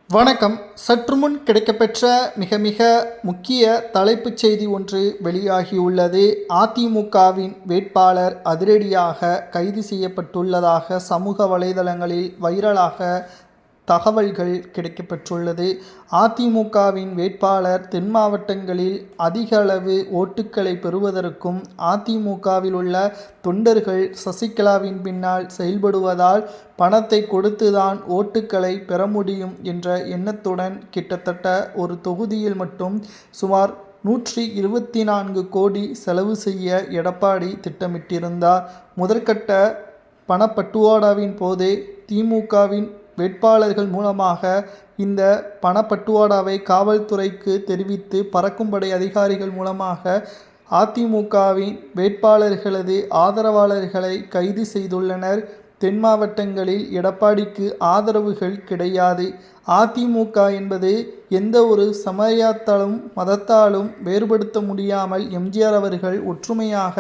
வணக்கம். சற்றுமுன் கிடைக்கப்பெற்ற மிக முக்கிய தலைப்புச் செய்தி ஒன்று வெளியாகியுள்ளது. அதிமுகவின் வேட்பாளர் அதிரடியாக கைது செய்யப்பட்டுள்ளதாக சமூக வலைதளங்களில் வைரலாக தகவல்கள் கிடைக்கப்பெற்றுள்ளது. அதிமுகவின் வேட்பாளர் தென் மாவட்டங்களில் அதிக அளவு ஓட்டுக்களை பெறுவதற்கும் அதிமுகவில் உள்ள தொண்டர்கள் சசிகலாவின் பின்னால் செயல்படுவதால் பணத்தை கொடுத்துதான் ஓட்டுக்களை பெற முடியும் என்ற எண்ணத்துடன் கிட்டத்தட்ட ஒரு தொகுதியில் மட்டும் சுமார் 124 கோடி செலவு செய்ய எடப்பாடி திட்டமிட்டிருந்தார். முதற்கட்ட பணப்பட்டுவாடாவின் போதே திமுகவின் வேட்பாளர்கள் மூலமாக இந்த பணப்பட்டுவாடாவை காவல்துறைக்கு தெரிவித்து பறக்கும்படை அதிகாரிகள் மூலமாக அதிமுகவின் வேட்பாளர்களது ஆதரவாளர்களை கைது செய்துள்ளனர். தென் மாவட்டங்களில் எடப்பாடிக்கு ஆதரவுகள் கிடையாது. அதிமுக என்பது எந்த ஒரு சமயத்தாலும் மதத்தாலும் வேறுபடுத்த முடியாமல் எம்ஜிஆர் அவர்கள் ஒற்றுமையாக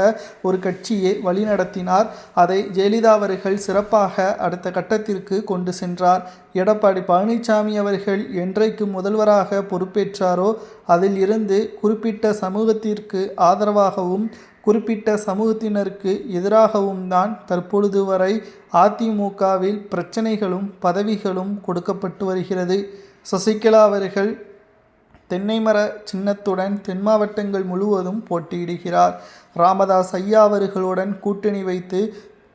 ஒரு கட்சியை வழிநடத்தினார். அதை ஜெயலலிதா அவர்கள் சிறப்பாக அடுத்த கட்டத்திற்கு கொண்டு சென்றார். எடப்பாடி பழனிசாமி அவர்கள் என்றைக்கு முதல்வராக பொறுப்பேற்றாரோ அதில் இருந்து குறிப்பிட்ட சமூகத்திற்கு ஆதரவாகவும் குறிப்பிட்ட சமூகத்தினருக்கு எதிராகவும் தான் தற்பொழுது வரை அதிமுகவில் பிரச்சனைகளும் பதவிகளும் கொடுக்கப்பட்டு வருகிறது. சசிகலா அவர்கள் தென்னைமர சின்னத்துடன் தென் மாவட்டங்கள் முழுவதும் போட்டியிடுகிறார். ராமதாஸ் ஐயா அவர்களுடன் கூட்டணி வைத்து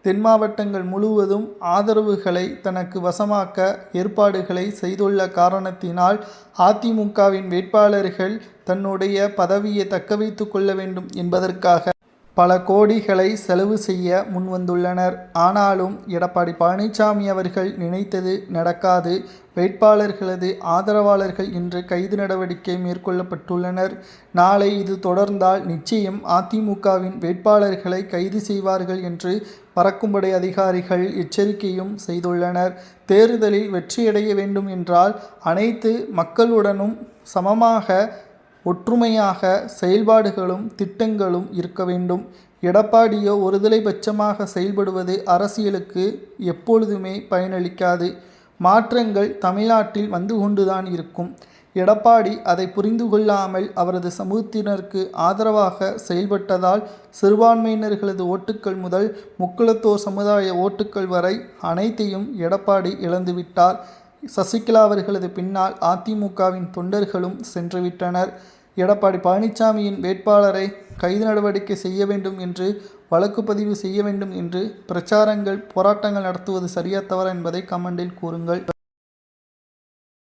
தென் மாவட்டங்கள் முழுவதும் ஆதரவுகளை தனக்கு வசமாக்க ஏற்பாடுகளை செய்துள்ள காரணத்தினால் அதிமுகவின் வேட்பாளர்கள் தன்னுடைய பதவியை தக்க வைத்து கொள்ள வேண்டும் என்பதற்காக பல கோடிகளை செலவு செய்ய முன்வந்துள்ளனர். ஆனாலும் எடப்பாடி பழனிசாமி அவர்கள் நினைத்தது நடக்காது. வேட்பாளர்களது ஆதரவாளர்கள் இன்று கைது நடவடிக்கை மேற்கொள்ளப்பட்டுள்ளனர். நாளை இது தொடர்ந்தால் நிச்சயம் அதிமுகவின் வேட்பாளர்களை கைது செய்வார்கள் என்று பறக்கும்படை அதிகாரிகள் எச்சரிக்கையும் செய்துள்ளனர். தேர்தலில் வெற்றியடைய வேண்டும் என்றால் அனைத்து மக்களுடனும் சமமாக ஒற்றுமையாக செயல்பாடுகளும் திட்டங்களும் இருக்க வேண்டும். எடப்பாடியோ ஒருதலை பட்சமாக செயல்படுவது அரசியலுக்கு எப்பொழுதுமே பயனளிக்காது. மாற்றங்கள் தமிழ்நாட்டில் வந்து கொண்டுதான் இருக்கும். எடப்பாடி அதை புரிந்து கொள்ளாமல் அவரது சமூகத்தினருக்கு ஆதரவாக செயல்பட்டதால் சிறுபான்மையினர்களது ஓட்டுக்கள் முதல் முக்குளத்தோர் சமுதாய ஓட்டுக்கள் வரை அனைத்தையும் எடப்பாடி இழந்துவிட்டார். சசிகலா அவர்களது பின்னால் அதிமுகவின் தொண்டர்களும் சென்றுவிட்டனர். எடப்பாடி பழனிசாமியின் வேட்பாளரை கைது நடவடிக்கை செய்ய வேண்டும் என்று வழக்கு பதிவு செய்ய வேண்டும் என்று பிரச்சாரங்கள் போராட்டங்கள் நடத்துவது சரியா தவறா என்பதை கமெண்டில் கூறுங்கள்.